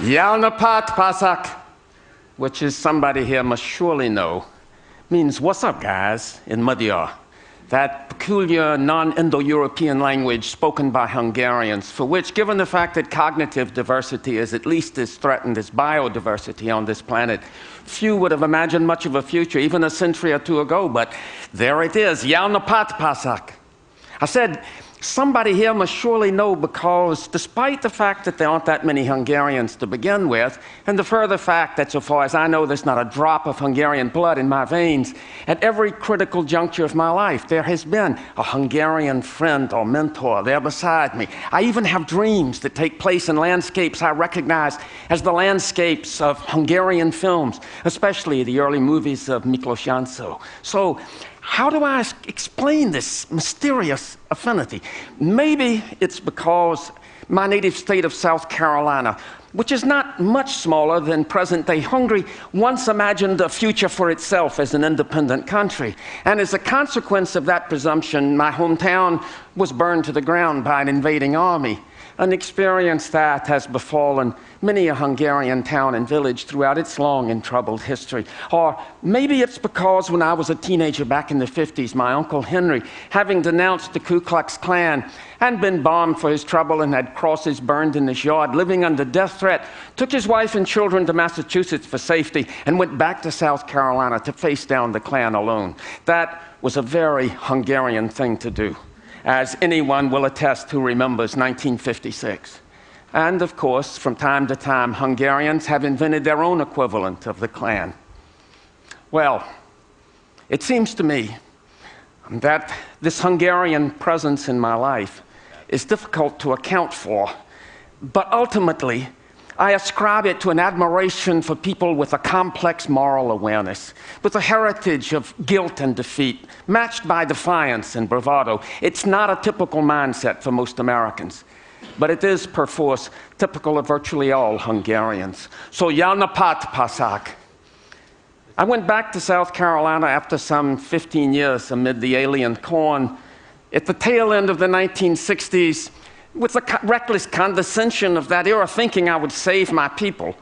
Yalnapat Pasak, which is somebody here must surely know, means "what's up, guys?" in Magyar, that peculiar non-Indo-European language spoken by Hungarians, for which, given the fact that cognitive diversity is at least as threatened as biodiversity on this planet, few would have imagined much of a future, even a century or two ago, but there it is, Yalnapat Pasak. I said, somebody here must surely know, because despite the fact that there aren't that many Hungarians to begin with, and the further fact that so far as I know there's not a drop of Hungarian blood in my veins, at every critical juncture of my life there has been a Hungarian friend or mentor there beside me. I even have dreams that take place in landscapes I recognize as the landscapes of Hungarian films, especially the early movies of Miklós Jancsó. So, how do I explain this mysterious affinity? Maybe it's because my native state of South Carolina, which is not much smaller than present-day Hungary, once imagined a future for itself as an independent country. And as a consequence of that presumption, my hometown was burned to the ground by an invading army, an experience that has befallen many a Hungarian town and village throughout its long and troubled history. Or maybe it's because when I was a teenager back in the 50s, my Uncle Henry, having denounced the Ku Klux Klan and been bombed for his trouble and had crosses burned in his yard, living under death threat, took his wife and children to Massachusetts for safety and went back to South Carolina to face down the Klan alone. That was a very Hungarian thing to do, as anyone will attest who remembers 1956. And of course, from time to time, Hungarians have invented their own equivalent of the Klan. Well, it seems to me that this Hungarian presence in my life is difficult to account for, but ultimately, I ascribe it to an admiration for people with a complex moral awareness, with a heritage of guilt and defeat, matched by defiance and bravado. It's not a typical mindset for most Americans, but it is, perforce, typical of virtually all Hungarians. So, Yalnapat Pasak. I went back to South Carolina after some 15 years amid the alien corn. At the tail end of the 1960s, with the reckless condescension of that era, thinking I would save my people.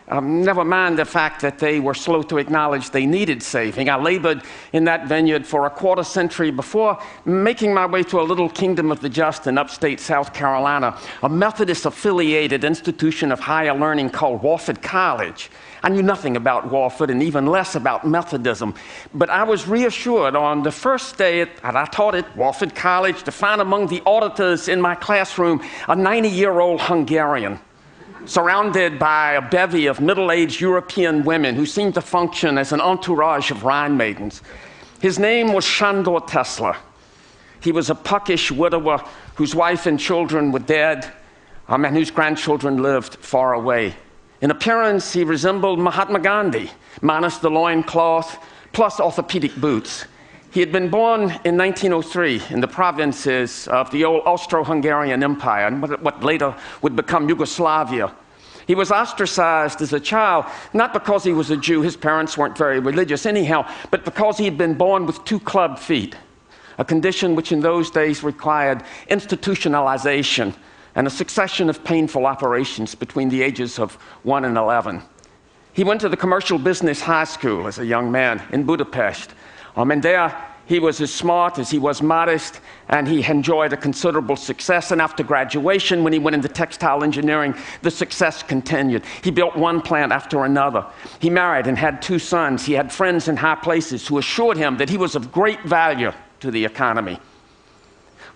Never mind the fact that they were slow to acknowledge they needed saving. I labored in that vineyard for a quarter century before making my way to a little kingdom of the just in upstate South Carolina, a Methodist-affiliated institution of higher learning called Wofford College. I knew nothing about Wofford and even less about Methodism, but I was reassured on the first day that I taught at Wofford College to find among the auditors in my classroom a 90-year-old Hungarian, surrounded by a bevy of middle-aged European women who seemed to function as an entourage of Rhine maidens. His name was Sándor Tesla. He was a puckish widower whose wife and children were dead, and whose grandchildren lived far away. In appearance, he resembled Mahatma Gandhi, minus the loincloth, plus orthopedic boots. He had been born in 1903 in the provinces of the old Austro-Hungarian Empire, and what later would become Yugoslavia. He was ostracized as a child, not because he was a Jew, his parents weren't very religious anyhow, but because he had been born with 2 club feet, a condition which in those days required institutionalization and a succession of painful operations between the ages of 1 and 11. He went to the commercial business high school as a young man in Budapest. And there he was as smart as he was modest, and he enjoyed a considerable success. And after graduation, when he went into textile engineering, the success continued. He built one plant after another. He married and had 2 sons. He had friends in high places who assured him that he was of great value to the economy.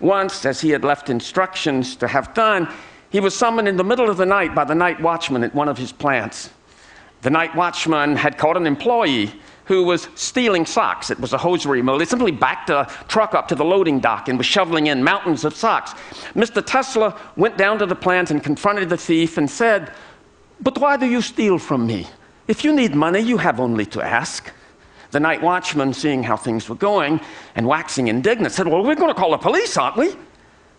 Once, as he had left instructions to have done, he was summoned in the middle of the night by the night watchman at one of his plants. The night watchman had caught an employee who was stealing socks. It was a hosiery mill. They simply backed a truck up to the loading dock and was shoveling in mountains of socks. Mr. Tesla went down to the plant and confronted the thief and said, "But why do you steal from me? If you need money, you have only to ask." The night watchman, seeing how things were going and waxing indignant, said, "Well, we're going to call the police, aren't we?"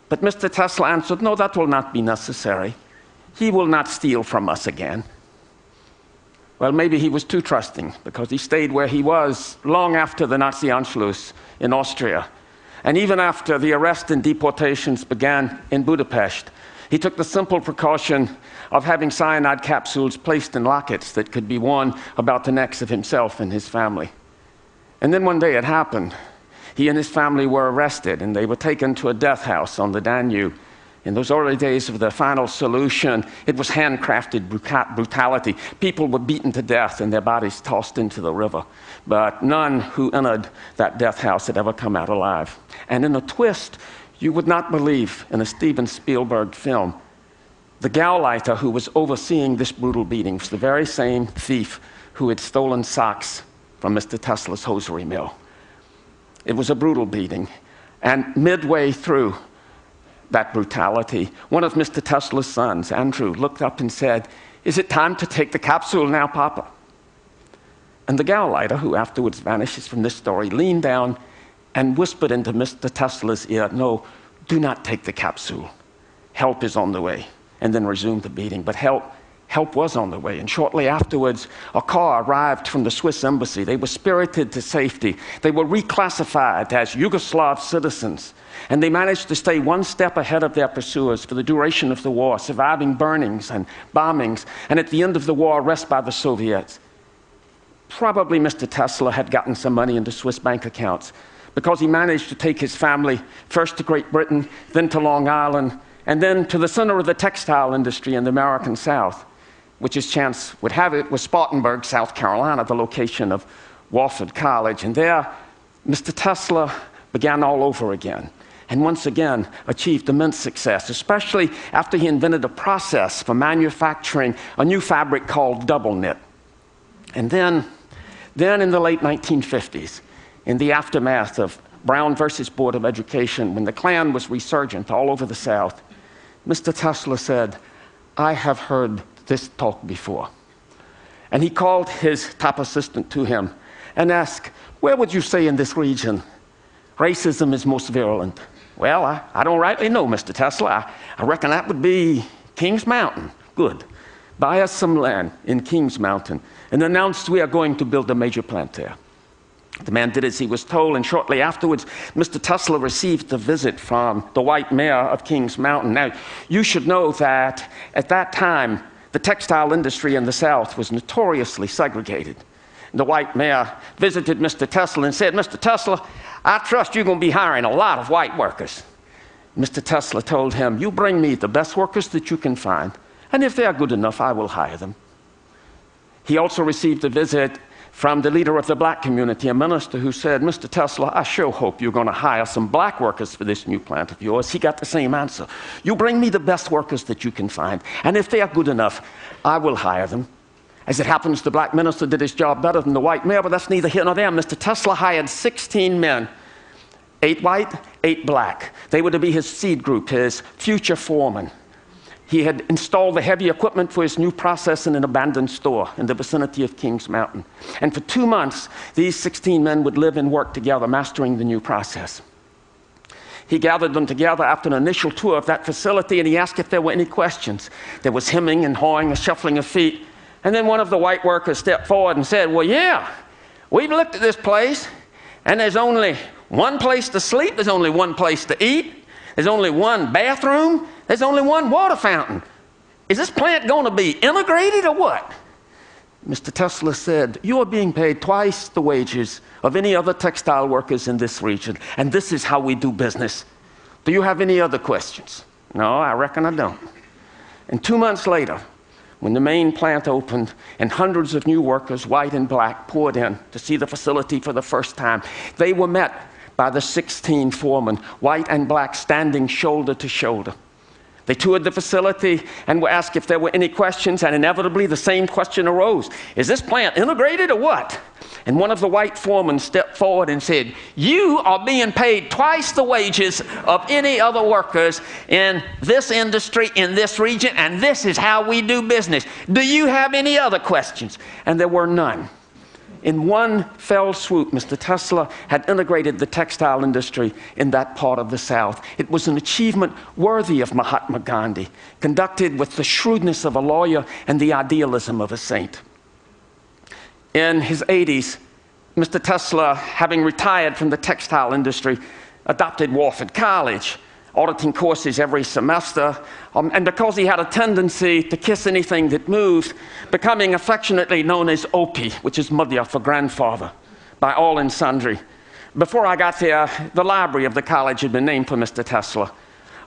But Mr. Tesla answered, "No, that will not be necessary. He will not steal from us again." Well, maybe he was too trusting, because he stayed where he was long after the Nazi Anschluss in Austria, and even after the arrest and deportations began in Budapest. He took the simple precaution of having cyanide capsules placed in lockets that could be worn about the necks of himself and his family. And then one day it happened. He and his family were arrested, and they were taken to a death house on the Danube. In those early days of the final solution, it was handcrafted brutality. People were beaten to death and their bodies tossed into the river. But none who entered that death house had ever come out alive. And in a twist you would not believe in a Steven Spielberg film, the Gauleiter who was overseeing this brutal beating was the very same thief who had stolen socks from Mr. Tesla's hosiery mill. It was a brutal beating. And midway through that brutality, one of Mr. Tesla's sons, Andrew, looked up and said, "Is it time to take the capsule now, Papa?" And the Gauleiter, who afterwards vanishes from this story, leaned down and whispered into Mr. Tesla's ear, "No, do not take the capsule. Help is on the way," and then resumed the beating. But help was on the way, and shortly afterwards, a car arrived from the Swiss embassy. They were spirited to safety. They were reclassified as Yugoslav citizens, and they managed to stay one step ahead of their pursuers for the duration of the war, surviving burnings and bombings, and at the end of the war, arrested by the Soviets. Probably Mr. Tesla had gotten some money into Swiss bank accounts, because he managed to take his family first to Great Britain, then to Long Island, and then to the center of the textile industry in the American South, which, as chance would have it, was Spartanburg, South Carolina, the location of Wofford College. And there, Mr. Tesla began all over again, and once again achieved immense success, especially after he invented a process for manufacturing a new fabric called double knit. And then in the late 1950s, in the aftermath of Brown versus Board of Education, when the Klan was resurgent all over the South, Mr. Tesla said, "I have heard this talk before." And he called his top assistant to him and asked, "Where would you say in this region racism is most virulent?" "Well, I don't rightly know, Mr. Tesla. I reckon that would be Kings Mountain." "Good. Buy us some land in Kings Mountain and announced we are going to build a major plant there." The man did as he was told, and shortly afterwards, Mr. Tesla received a visit from the white mayor of Kings Mountain. Now, you should know that at that time, the textile industry in the South was notoriously segregated. The white mayor visited Mr. Tesla and said, "Mr. Tesla, I trust you're going to be hiring a lot of white workers." Mr. Tesla told him, "You bring me the best workers that you can find, and if they are good enough, I will hire them." He also received a visit from the leader of the black community, a minister who said, "Mr. Tesla, I sure hope you're going to hire some black workers for this new plant of yours." He got the same answer. "You bring me the best workers that you can find, and if they are good enough, I will hire them." As it happens, the black minister did his job better than the white mayor, but that's neither here nor there. Mr. Tesla hired 16 men, 8 white, 8 black. They were to be his seed group, his future foremen. He had installed the heavy equipment for his new process in an abandoned store in the vicinity of Kings Mountain. And for 2 months, these 16 men would live and work together, mastering the new process. He gathered them together after an initial tour of that facility, and he asked if there were any questions. There was hemming and hawing, a shuffling of feet. And then one of the white workers stepped forward and said, "Well, yeah, we've looked at this place, and there's only one place to sleep, there's only one place to eat, there's only one bathroom, there's only one water fountain. Is this plant going to be integrated or what?" Mr. Tesla said, "You are being paid twice the wages of any other textile workers in this region, and this is how we do business. Do you have any other questions?" "No, I reckon I don't." And 2 months later, when the main plant opened and hundreds of new workers, white and black, poured in to see the facility for the first time, they were met by the 16 foremen, white and black, standing shoulder to shoulder. They toured the facility and were asked if there were any questions, and inevitably the same question arose. "Is this plant integrated or what?" And one of the white foremen stepped forward and said, "You are being paid twice the wages of any other workers in this industry, in this region, and this is how we do business. Do you have any other questions?" And there were none. In one fell swoop, Mr. Tesla had integrated the textile industry in that part of the South. It was an achievement worthy of Mahatma Gandhi, conducted with the shrewdness of a lawyer and the idealism of a saint. In his 80s, Mr. Tesla, having retired from the textile industry, adopted Wofford College, auditing courses every semester, and because he had a tendency to kiss anything that moved, becoming affectionately known as Opie, which is Mudya for grandfather, by all and sundry. Before I got there, the library of the college had been named for Mr. Tesla.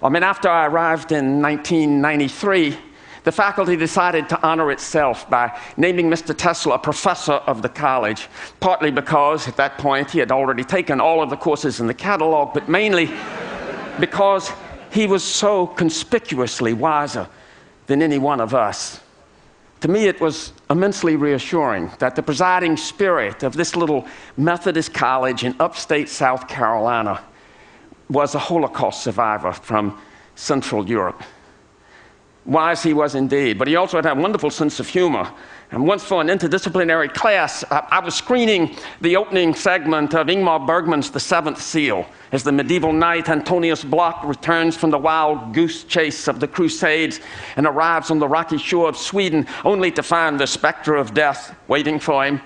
After I arrived in 1993, the faculty decided to honor itself by naming Mr. Tesla a professor of the college, partly because at that point he had already taken all of the courses in the catalog, but mainly because he was so conspicuously wiser than any one of us. To me, it was immensely reassuring that the presiding spirit of this little Methodist college in upstate South Carolina was a Holocaust survivor from Central Europe. Wise he was indeed, but he also had a wonderful sense of humor. And once for an interdisciplinary class, I was screening the opening segment of Ingmar Bergman's The Seventh Seal, as the medieval knight Antonius Block returns from the wild goose chase of the Crusades and arrives on the rocky shore of Sweden, only to find the specter of death waiting for him.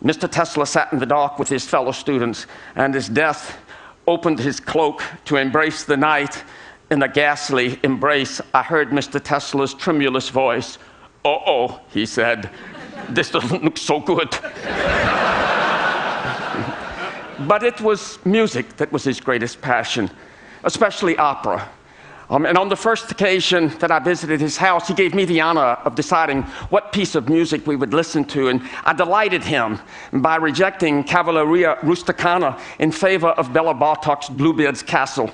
Mr. Tesla sat in the dark with his fellow students, and as death opened his cloak to embrace the knight, in a ghastly embrace, I heard Mr. Tesla's tremulous voice. "Uh-oh," he said, "this doesn't look so good." But it was music that was his greatest passion, especially opera. And on the first occasion that I visited his house, he gave me the honor of deciding what piece of music we would listen to, and I delighted him by rejecting Cavalleria Rusticana in favor of Bela Bartok's Bluebeard's Castle.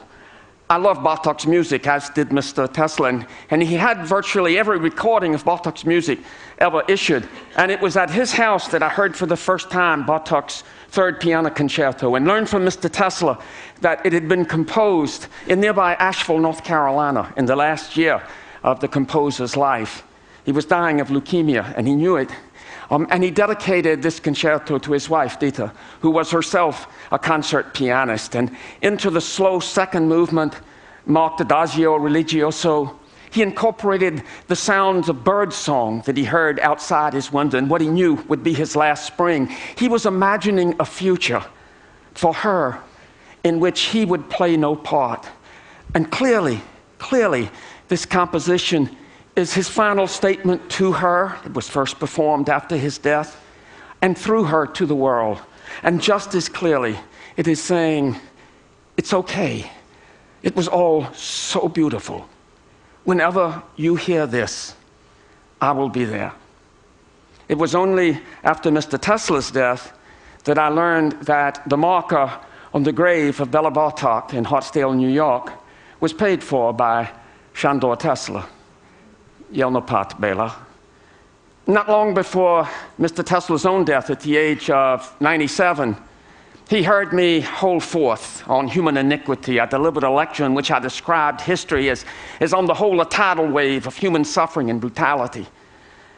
I love Bartok's music, as did Mr. Tesla, and he had virtually every recording of Bartok's music ever issued. And it was at his house that I heard for the first time Bartok's Third Piano Concerto, and learned from Mr. Tesla that it had been composed in nearby Asheville, North Carolina, in the last year of the composer's life. He was dying of leukemia, and he knew it. And he dedicated this concerto to his wife, Dita, who was herself a concert pianist. And into the slow second movement, marked Adagio Religioso, he incorporated the sounds of birdsong that he heard outside his window and what he knew would be his last spring. He was imagining a future for her in which he would play no part. And clearly, this composition is his final statement to her. It was first performed after his death, and through her to the world. And just as clearly, it is saying, it's okay. It was all so beautiful. Whenever you hear this, I will be there. It was only after Mr. Tesla's death that I learned that the marker on the grave of Bela Bartok in Hartsdale, New York, was paid for by Shandor Tesla. Jelnopat Bela. Not long before Mr. Tesla's own death at the age of 97, he heard me hold forth on human iniquity. I delivered a lecture in which I described history as on the whole a tidal wave of human suffering and brutality.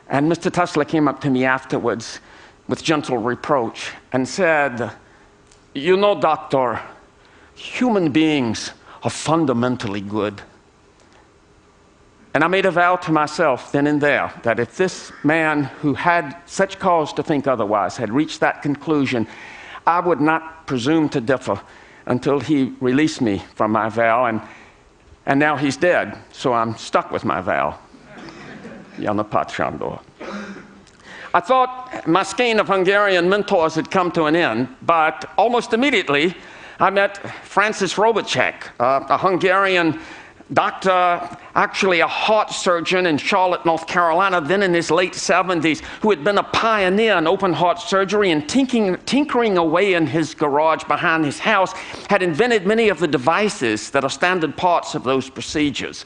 And Mr. Tesla came up to me afterwards with gentle reproach and said, "You know, doctor, human beings are fundamentally good." And I made a vow to myself then and there that if this man who had such cause to think otherwise had reached that conclusion, I would not presume to differ until he released me from my vow. And now he's dead, so I'm stuck with my vow. Jelnopat Shandor. I thought my skein of Hungarian mentors had come to an end, but almost immediately I met Francis Robacek, a Hungarian doctor, actually a heart surgeon in Charlotte, North Carolina, then in his late 70s, who had been a pioneer in open heart surgery and tinkering away in his garage behind his house, had invented many of the devices that are standard parts of those procedures.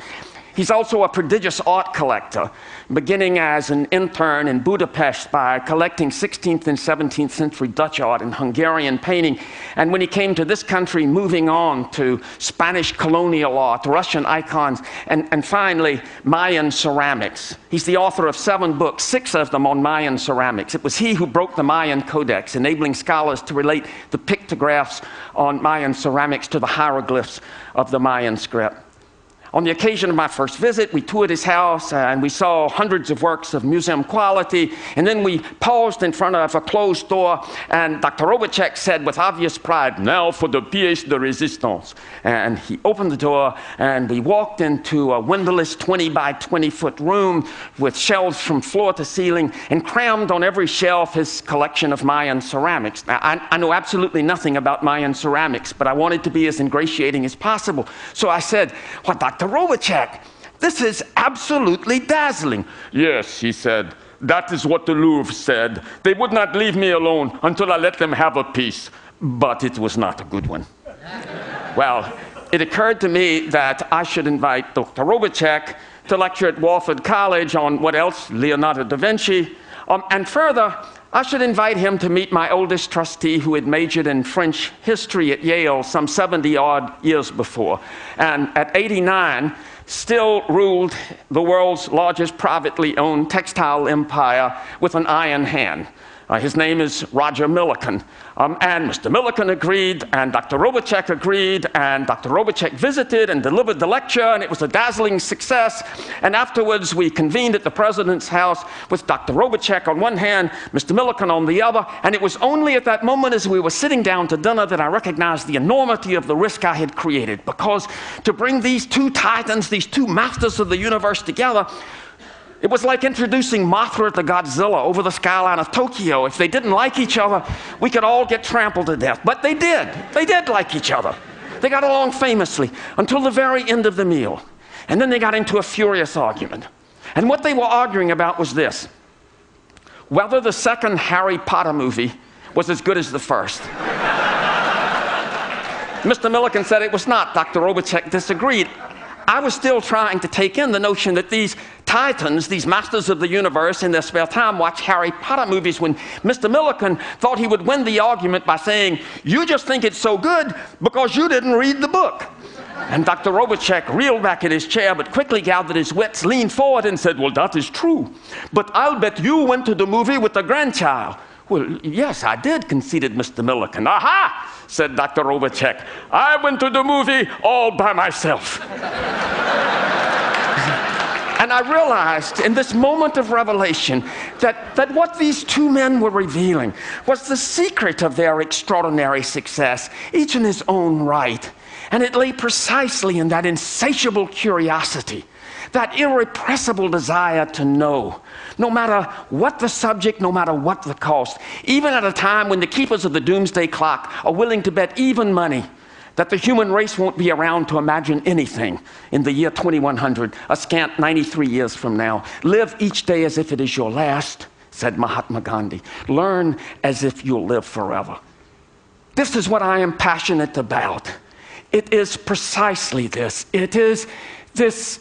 He's also a prodigious art collector, beginning as an intern in Budapest by collecting 16th and 17th century Dutch art and Hungarian painting. And when he came to this country, moving on to Spanish colonial art, Russian icons, and finally, Mayan ceramics. He's the author of 7 books, 6 of them on Mayan ceramics. It was he who broke the Mayan Codex, enabling scholars to relate the pictographs on Mayan ceramics to the hieroglyphs of the Mayan script. On the occasion of my first visit, we toured his house and we saw hundreds of works of museum quality. And then we paused in front of a closed door, and Dr. Robotchek said with obvious pride, "Now for the pièce de résistance." And he opened the door, and we walked into a windowless 20 by 20 foot room with shelves from floor to ceiling, and crammed on every shelf his collection of Mayan ceramics. Now, I know absolutely nothing about Mayan ceramics, but I wanted to be as ingratiating as possible. So I said, "Well, Dr. Robotchek, this is absolutely dazzling." "Yes," he said, "that is what the Louvre said. They would not leave me alone until I let them have a piece." But it was not a good one. Well, it occurred to me that I should invite Dr. Robotchek to lecture at Walford College on what else? Leonardo da Vinci. And further, I should invite him to meet my oldest trustee, who had majored in French history at Yale some 70-odd years before, and at 89 still ruled the world's largest privately owned textile empire with an iron hand. His name is Roger Millikan. And Mr. Millikan agreed, and Dr. Robotchek agreed, and Dr. Robotchek visited and delivered the lecture, and it was a dazzling success. And afterwards, we convened at the president's house with Dr. Robotchek on one hand, Mr. Millikan on the other, and it was only at that moment as we were sitting down to dinner that I recognized the enormity of the risk I had created, because to bring these two titans, these two masters of the universe together, it was like introducing Mothra to Godzilla over the skyline of Tokyo. If they didn't like each other, we could all get trampled to death. But they did. They did like each other. They got along famously until the very end of the meal. And then they got into a furious argument. And what they were arguing about was this: whether the second Harry Potter movie was as good as the first. Mr. Millikan said it was not. Dr. Robotchek disagreed. I was still trying to take in the notion that these titans, these masters of the universe, in their spare time watch Harry Potter movies, when Mr. Millikan thought he would win the argument by saying, "You just think it's so good because you didn't read the book." And Dr. Robotchek reeled back in his chair, but quickly gathered his wits, leaned forward and said, "Well, that is true. But I'll bet you went to the movie with a grandchild." "Well, yes, I did," conceded Mr. Millikan. "Aha!" said Dr. Robotchek. "I went to the movie all by myself." And I realized in this moment of revelation that what these two men were revealing was the secret of their extraordinary success, each in his own right. And it lay precisely in that insatiable curiosity, that irrepressible desire to know, no matter what the subject, no matter what the cost, even at a time when the keepers of the doomsday clock are willing to bet even money that the human race won't be around to imagine anything in the year 2100, a scant 93 years from now. "Live each day as if it is your last," said Mahatma Gandhi. "Learn as if you'll live forever." This is what I am passionate about. It is precisely this. It is this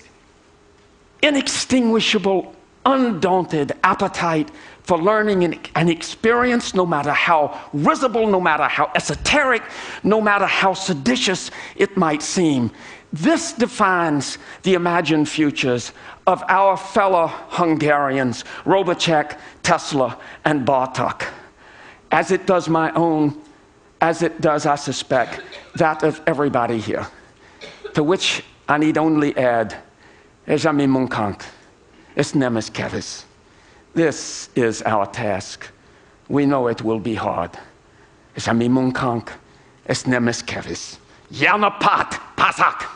inextinguishable, undaunted appetite for learning and experience, no matter how risible, no matter how esoteric, no matter how seditious it might seem. This defines the imagined futures of our fellow Hungarians, Robotchek, Tesla, and Bartok, as it does my own, as it does, I suspect, that of everybody here. To which I need only add, Ejami Munkank, es nemes kevis. This is our task. We know it will be hard. Ejami Munkank, es nemes kevis. Yanapat, pasak.